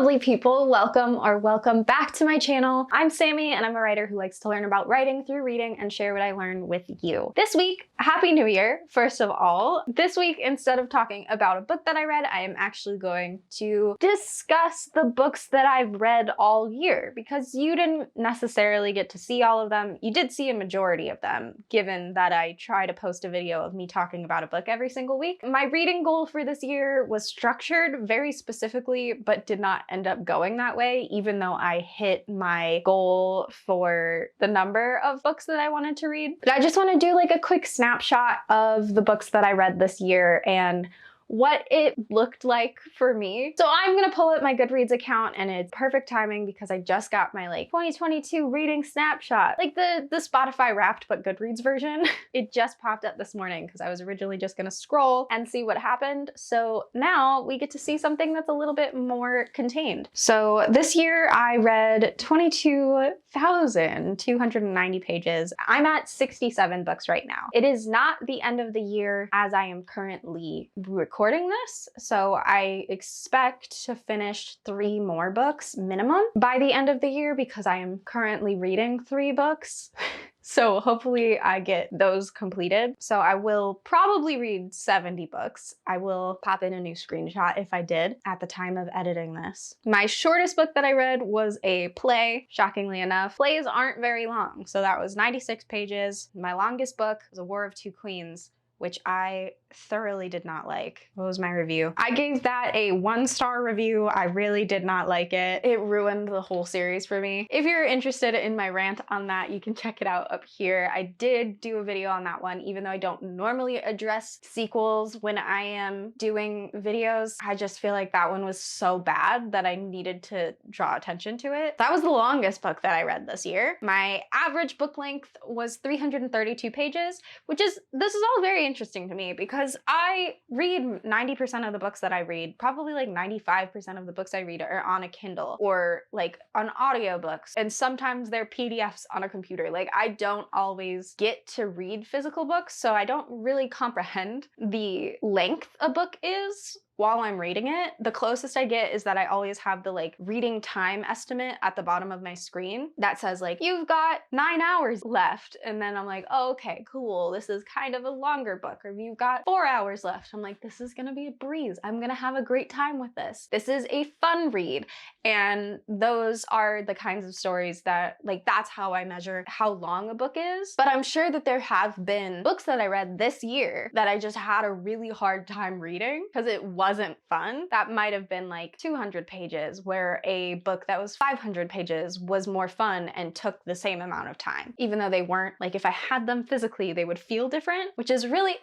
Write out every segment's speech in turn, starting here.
lovely people, welcome back to my channel. I'm Sammy and I'm a writer who likes to learn about writing through reading and share what I learned with you. This week, Happy New Year, first of all. This week, instead of talking about a book that I read, I am actually going to discuss the books that I've read all year because you didn't necessarily get to see all of them. You did see a majority of them, given that I try to post a video of me talking about a book every single week. My reading goal for this year was structured very specifically, but did not end up going that way, even though I hit my goal for the number of books that I wanted to read. But I just want to do like a quick snapshot of the books that I read this year and what it looked like for me. So I'm gonna pull up my Goodreads account, and it's perfect timing because I just got my 2022 reading snapshot, like the Spotify Wrapped but Goodreads version. It just popped up this morning because I was originally just gonna scroll and see what happened. So now we get to see something that's a little bit more contained. So this year I read 22,290 pages. I'm at 67 books right now. It is not the end of the year as I am currently recording this, so I expect to finish 3 more books minimum by the end of the year because I am currently reading 3 books. So hopefully I get those completed. So I will probably read 70 books. I will pop in a new screenshot if I did at the time of editing this. My shortest book that I read was a play, shockingly enough. Plays aren't very long, so that was 96 pages. My longest book was A War of Two Queens, which I thoroughly did not like. What was my review? I gave that a 1-star review. I really did not like it. It ruined the whole series for me. If you're interested in my rant on that, you can check it out up here. I did do a video on that one, even though I don't normally address sequels when I am doing videos. I just feel like that one was so bad that I needed to draw attention to it. That was the longest book that I read this year. My average book length was 332 pages, this is all very interesting to me because I read 90% of the books that I read, probably like 95% of the books I read are on a Kindle or like on audiobooks, and sometimes they're PDFs on a computer. Like I don't always get to read physical books, so I don't really comprehend the length a book is while I'm reading it. The closest I get is that I always have the reading time estimate at the bottom of my screen that says you've got 9 hours left, and then I'm like, oh, okay, cool, this is kind of a longer book. Or you've got 4 hours left, I'm like, this is gonna be a breeze, I'm gonna have a great time with this is a fun read. And those are the kinds of stories that that's how I measure how long a book is. But I'm sure that there have been books that I read this year that I just had a really hard time reading because it wasn't fun. That might have been 200 pages, where a book that was 500 pages was more fun and took the same amount of time, even though they weren't. If I had them physically, they would feel different, which is it's a really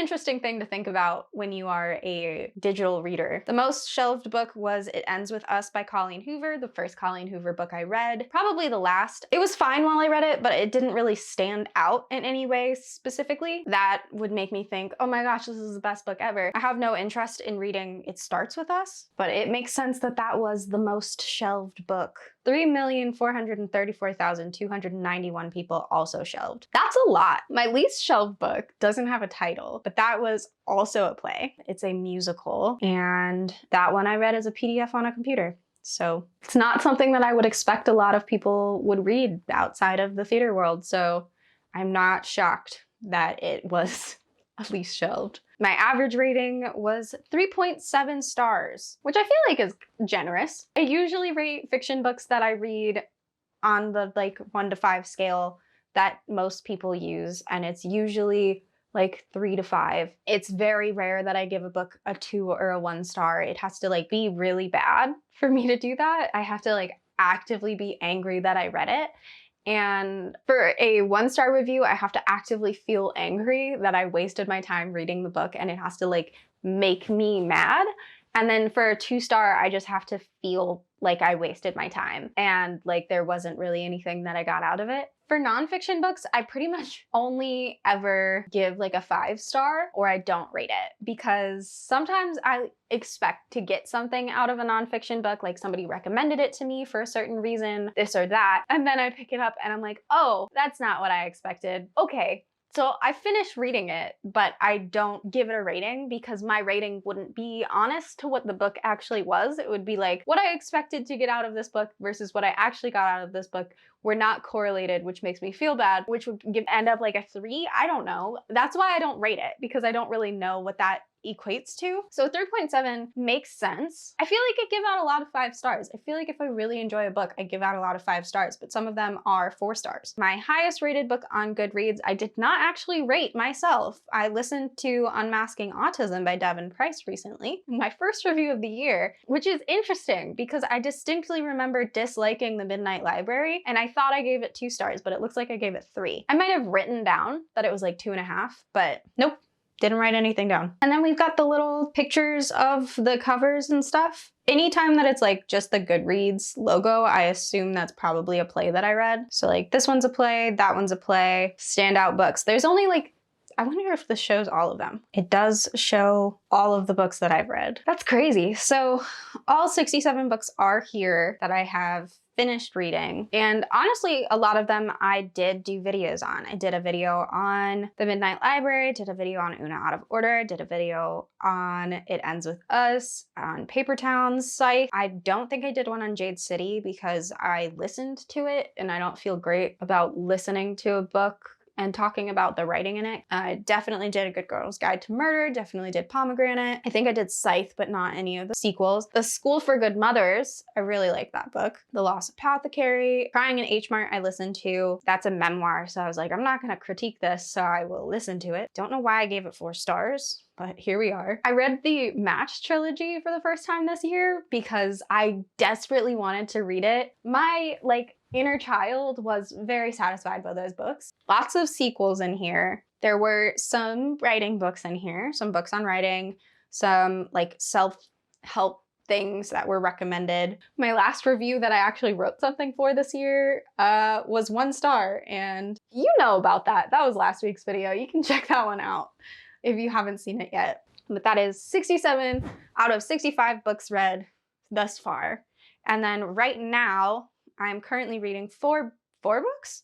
interesting thing to think about when you are a digital reader. The most shelved book was It Ends With Us by Colleen Hoover, the first Colleen Hoover book I read, probably the last. It was fine while I read it, but it didn't really stand out in any way specifically that would make me think, oh my gosh, this is the best book ever. I have no interest in reading It Starts With Us, but it makes sense that that was the most shelved book. 3,434,291 people also shelved. That's a lot. My least shelved book doesn't have a title, but that was also a play. It's a musical, and that one I read as a PDF on a computer. So it's not something that I would expect a lot of people would read outside of the theater world, so I'm not shocked that it was at least shelved. My average rating was 3.7 stars, which I feel like is generous. I usually rate fiction books that I read on the 1 to 5 scale that most people use, and it's usually 3 to 5. It's very rare that I give a book a 2 or a 1 star. It has to be really bad for me to do that. I have to actively be angry that I read it. And for a 1-star review, I have to actively feel angry that I wasted my time reading the book, and it has to make me mad. And then for a 2-star, I just have to feel like I wasted my time and there wasn't really anything that I got out of it. For nonfiction books, I pretty much only ever give a 5-star, or I don't rate it, because sometimes I expect to get something out of a nonfiction book, somebody recommended it to me for a certain reason, this or that, and then I pick it up and I'm like, oh, that's not what I expected. Okay, So I finished reading it, but I don't give it a rating because my rating wouldn't be honest to what the book actually was. It would be like what I expected to get out of this book versus what I actually got out of this book were not correlated, which makes me feel bad, which would end up like a 3. I don't know. That's why I don't rate it, because I don't really know what that equates to. So 3.7 makes sense. I feel like I give out a lot of 5 stars. I feel like if I really enjoy a book, I give out a lot of 5 stars, but some of them are 4 stars. My highest rated book on Goodreads, I did not actually rate myself. I listened to Unmasking Autism by Devin Price recently, my first review of the year, which is interesting because I distinctly remember disliking The Midnight Library, and I thought I gave it 2 stars, but it looks like I gave it 3. I might have written down that it was like 2.5, but nope. Didn't write anything down. And then we've got the little pictures of the covers and stuff. Anytime that it's like just the Goodreads logo, I assume that's probably a play that I read. So like this one's a play, that one's a play. Standout books. There's only like, I wonder if this shows all of them. It does show all of the books that I've read. That's crazy. So all 67 books are here that I have finished reading. And honestly, a lot of them I did do videos on. I did a video on The Midnight Library, did a video on Una Out of Order, did a video on It Ends With Us, on Paper Town's site. I don't think I did one on Jade City because I listened to it and I don't feel great about listening to a book and talking about the writing in it. I definitely did A Good Girl's Guide to Murder, definitely did Pomegranate. I think I did Scythe, but not any of the sequels. The School for Good Mothers, I really like that book. The Lost Apothecary, Crying in H Mart I listened to. That's a memoir, so I was like, I'm not gonna critique this, so I will listen to it. Don't know why I gave it 4 stars, but here we are. I read the Match trilogy for the first time this year because I desperately wanted to read it. My inner child was very satisfied by those books. Lots of sequels in here. There were some writing books in here, some books on writing, some like self-help things that were recommended. My last review that I actually wrote something for this year was 1 star, and you know about that. That was last week's video. You can check that one out if you haven't seen it yet. But that is 67 out of 65 books read thus far. And then right now, I'm currently reading 3 books.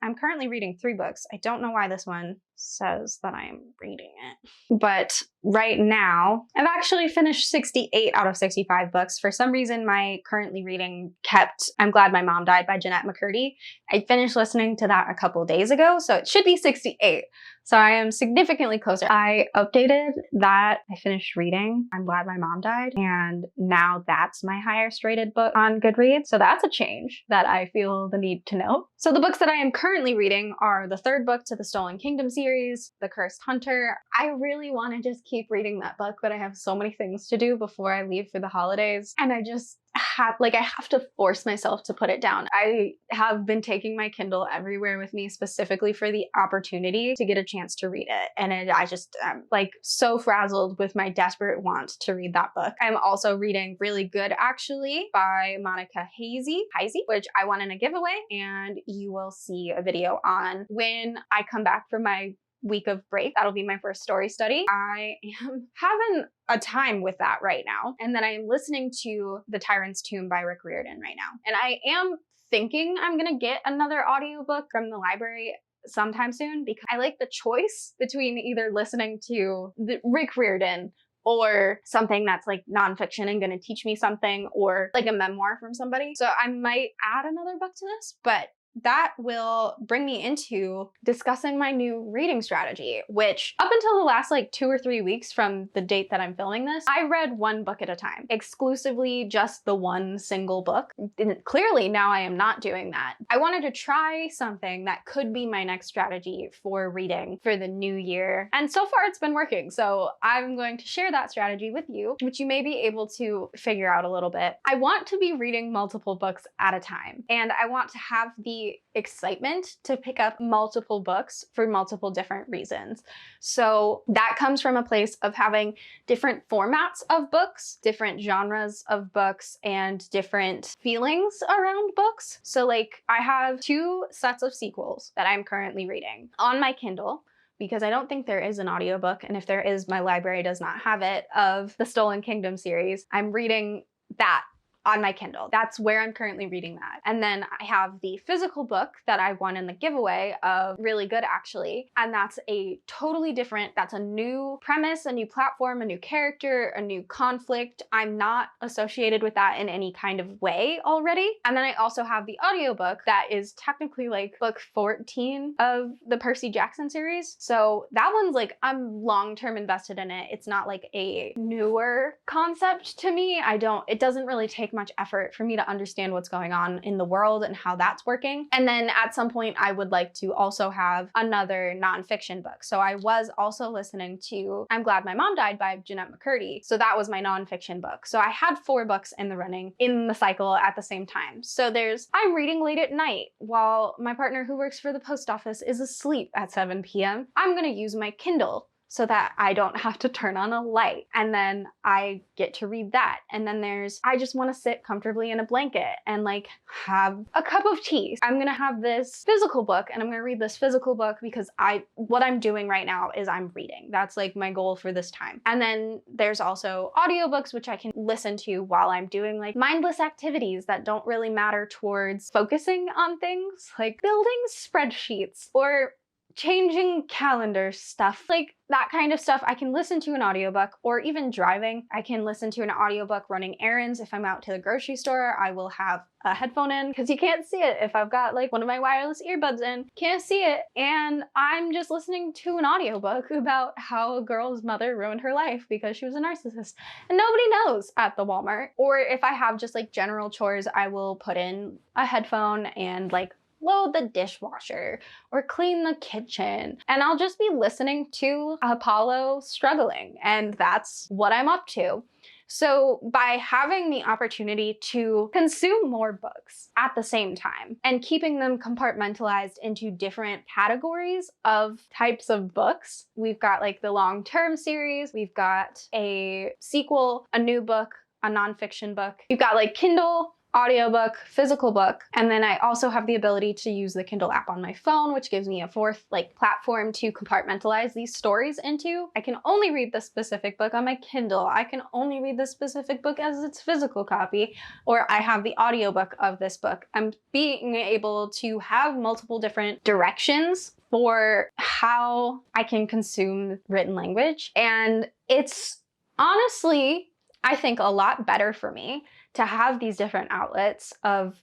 I'm currently reading 3 books. I don't know why this one says that I'm reading it. But right now, I've actually finished 68 out of 65 books. For some reason, my currently reading kept I'm Glad My Mom Died by Jeanette McCurdy. I finished listening to that a couple days ago, so it should be 68. So I am significantly closer. I updated that I finished reading I'm Glad My Mom Died, and now that's my highest rated book on Goodreads. So that's a change that I feel the need to note. So the books that I am currently reading are the 3rd book to the Stolen Kingdom series, The Cursed Hunter. I really want to just keep reading that book, but I have so many things to do before I leave for the holidays, and I just I have to force myself to put it down. I have been taking my Kindle everywhere with me specifically for the opportunity to get a chance to read it. And I'm like so frazzled with my desperate want to read that book. I'm also reading Really Good Actually by Monica Heisey, which I won in a giveaway, and you will see a video on when I come back from my week of break. That'll be my first story study. I am having a time with that right now. And then I am listening to The Tyrant's Tomb by Rick Riordan right now. And I am thinking I'm gonna get another audiobook from the library sometime soon because I like the choice between either listening to Rick Riordan or something that's like nonfiction and gonna teach me something, or like a memoir from somebody. So I might add another book to this, but that will bring me into discussing my new reading strategy, which up until the last 2 or 3 weeks from the date that I'm filming this, I read 1 book at a time, exclusively just the one single book. And clearly now I am not doing that. I wanted to try something that could be my next strategy for reading for the new year. And so far it's been working. So I'm going to share that strategy with you, which you may be able to figure out a little bit. I want to be reading multiple books at a time, and I want to have the excitement to pick up multiple books for multiple different reasons. So that comes from a place of having different formats of books, different genres of books, and different feelings around books. So I have 2 sets of sequels that I'm currently reading on my Kindle, because I don't think there is an audiobook, and if there is, my library does not have it, of the Stolen Kingdom series. I'm reading that on my Kindle. That's where I'm currently reading that. And then I have the physical book that I won in the giveaway of Really Good Actually. And that's a totally different, that's a new premise, a new platform, a new character, a new conflict. I'm not associated with that in any kind of way already. And then I also have the audiobook that is technically like book 14 of the Percy Jackson series. So that one's like, I'm long-term invested in it. It's not like a newer concept to me. It doesn't really take much effort for me to understand what's going on in the world and how that's working. And then at some point I would like to also have another nonfiction book. So I was also listening to I'm Glad My Mom Died by Jeanette McCurdy. So that was my nonfiction book. So I had 4 books in the running in the cycle at the same time. So I'm reading late at night while my partner who works for the post office is asleep at 7 p.m. I'm gonna use my Kindle so that I don't have to turn on a light. And then I get to read that. And then I just want to sit comfortably in a blanket and like have a cup of tea. I'm gonna have this physical book and I'm gonna read this physical book because what I'm doing right now is I'm reading. That's like my goal for this time. And then there's also audiobooks, which I can listen to while I'm doing like mindless activities that don't really matter towards focusing on things, like building spreadsheets or changing calendar stuff, like that kind of stuff. I can listen to an audiobook, or even driving. I can listen to an audiobook running errands. If I'm out to the grocery store, I will have a headphone in because you can't see it. If I've got like one of my wireless earbuds in, can't see it. And I'm just listening to an audiobook about how a girl's mother ruined her life because she was a narcissist. And nobody knows at the Walmart. Or if I have just like general chores, I will put in a headphone and like load the dishwasher or clean the kitchen. And I'll just be listening to Apollo struggling. And that's what I'm up to. So by having the opportunity to consume more books at the same time and keeping them compartmentalized into different categories of types of books, we've got like the long-term series, we've got a sequel, a new book, a nonfiction book. You've got like Kindle, audiobook, physical book, and then I also have the ability to use the Kindle app on my phone, which gives me a 4th like platform to compartmentalize these stories into. I can only read the specific book on my Kindle. I can only read the specific book as its physical copy, or I have the audiobook of this book. I'm being able to have multiple different directions for how I can consume written language, and it's honestly, I think, a lot better for me to have these different outlets of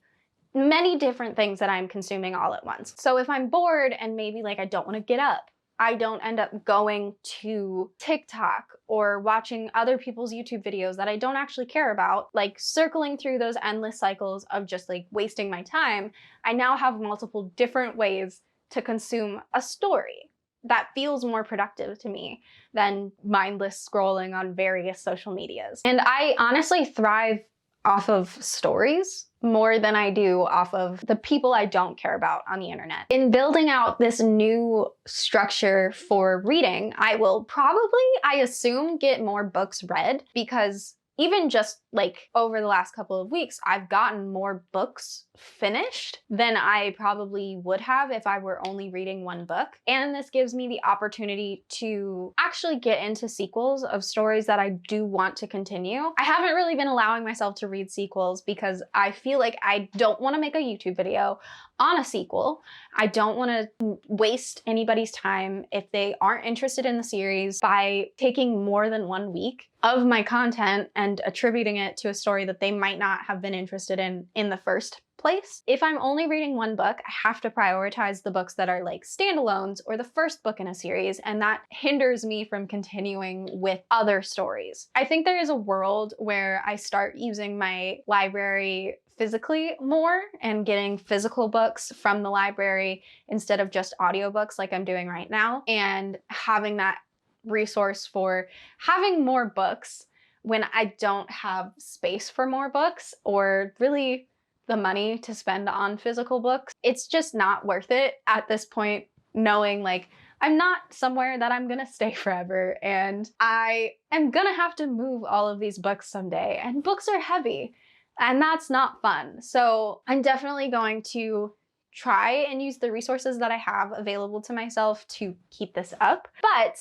many different things that I'm consuming all at once. So if I'm bored and maybe like I don't want to get up, I don't end up going to TikTok or watching other people's YouTube videos that I don't actually care about, like circling through those endless cycles of just like wasting my time. I now have multiple different ways to consume a story that feels more productive to me than mindless scrolling on various social medias. And I honestly thrive off of stories more than I do off of the people I don't care about on the internet. In building out this new structure for reading, I will probably, I assume, get more books read, because even just like over the last couple of weeks, I've gotten more books finished than I probably would have if I were only reading one book. And this gives me the opportunity to actually get into sequels of stories that I do want to continue. I haven't really been allowing myself to read sequels because I feel like I don't want to make a YouTube video on a sequel. I don't want to waste anybody's time if they aren't interested in the series by taking more than 1 week of my content and attributing it to a story that they might not have been interested in the first place. If I'm only reading one book, I have to prioritize the books that are like standalones or the first book in a series, and that hinders me from continuing with other stories. I think there is a world where I start using my library physically more and getting physical books from the library instead of just audiobooks like I'm doing right now, and having that resource for having more books when I don't have space for more books or really the money to spend on physical books. It's just not worth it at this point, knowing like I'm not somewhere that I'm gonna stay forever and I am gonna have to move all of these books someday, and books are heavy and that's not fun. So I'm definitely going to try and use the resources that I have available to myself to keep this up. But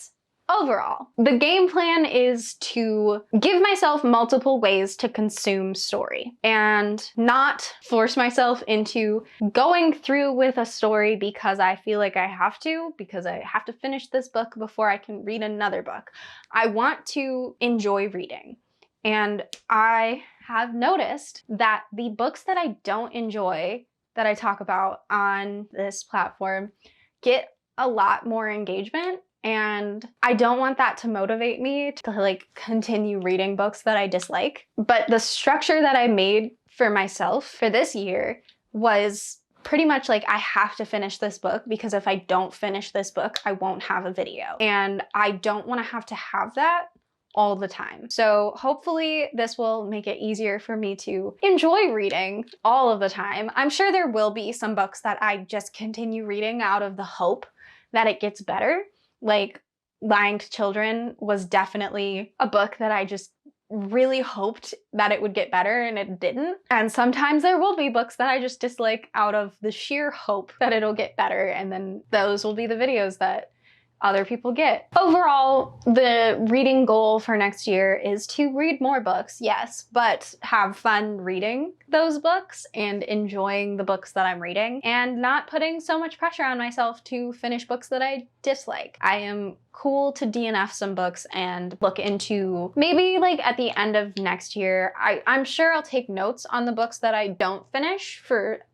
overall, the game plan is to give myself multiple ways to consume story and not force myself into going through with a story because I feel like I have to, because I have to finish this book before I can read another book. I want to enjoy reading. And I have noticed that the books that I don't enjoy that I talk about on this platform get a lot more engagement, and I don't want that to motivate me to like continue reading books that I dislike. But the structure that I made for myself for this year was pretty much like, I have to finish this book because if I don't finish this book, I won't have a video. And I don't want to have that all the time. So hopefully this will make it easier for me to enjoy reading all of the time. I'm sure there will be some books that I just continue reading out of the hope that it gets better. Like Lying to Children was definitely a book that I just really hoped that it would get better and it didn't. And sometimes there will be books that I just dislike out of the sheer hope that it'll get better, and then those will be the videos that other people get. Overall, the reading goal for next year is to read more books, yes, but have fun reading those books and enjoying the books that I'm reading and not putting so much pressure on myself to finish books that I dislike. I am cool to DNF some books and look into maybe like at the end of next year, I'm sure I'll take notes on the books that I don't finish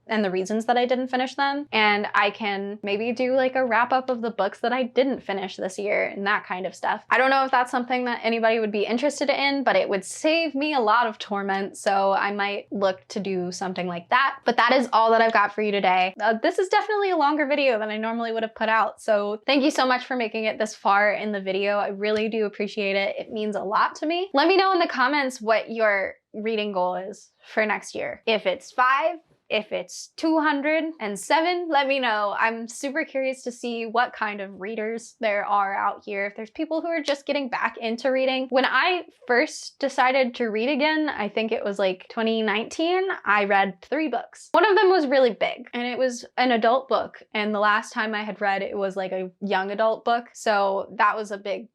and the reasons that I didn't finish them. And I can maybe do like a wrap up of the books that I didn't finish this year and that kind of stuff. I don't know if that's something that anybody would be interested in, but it would save me a lot of torment. So I might look to do something like that. But that is all that I've got for you today. This is definitely a longer video than I normally would have put out. So thank you so much for making it this far in the video. I really do appreciate it. It means a lot to me. Let me know in the comments what your reading goal is for next year. If it's 5, if it's 207, let me know. I'm super curious to see what kind of readers there are out here. If there's people who are just getting back into reading. When I first decided to read again, I think it was like 2019, I read 3 books. One of them was really big and it was an adult book. And the last time I had read it was like a young adult book. So that was a big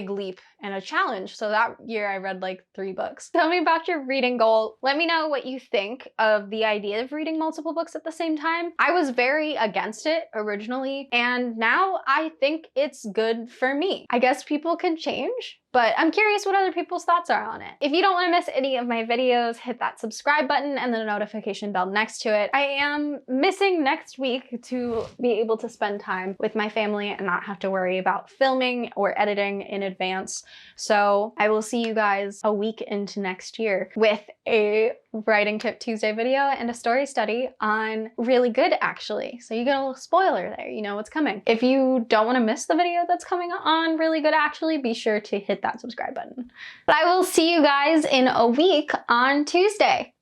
leap and a challenge. So that year I read like 3 books. Tell me about your reading goal. Let me know what you think of the idea of reading multiple books at the same time. I was very against it originally, and now I think it's good for me. I guess people can change, but I'm curious what other people's thoughts are on it. If you don't want to miss any of my videos, hit that subscribe button and the notification bell next to it. I am missing next week to be able to spend time with my family and not have to worry about filming or editing in advance. So I will see you guys a week into next year with a Writing Tip Tuesday video and a story study on Really Good, actually. So you get a little spoiler there, you know what's coming. If you don't want to miss the video that's coming on Really Good, actually, be sure to hit that subscribe button. But I will see you guys in a week on Tuesday.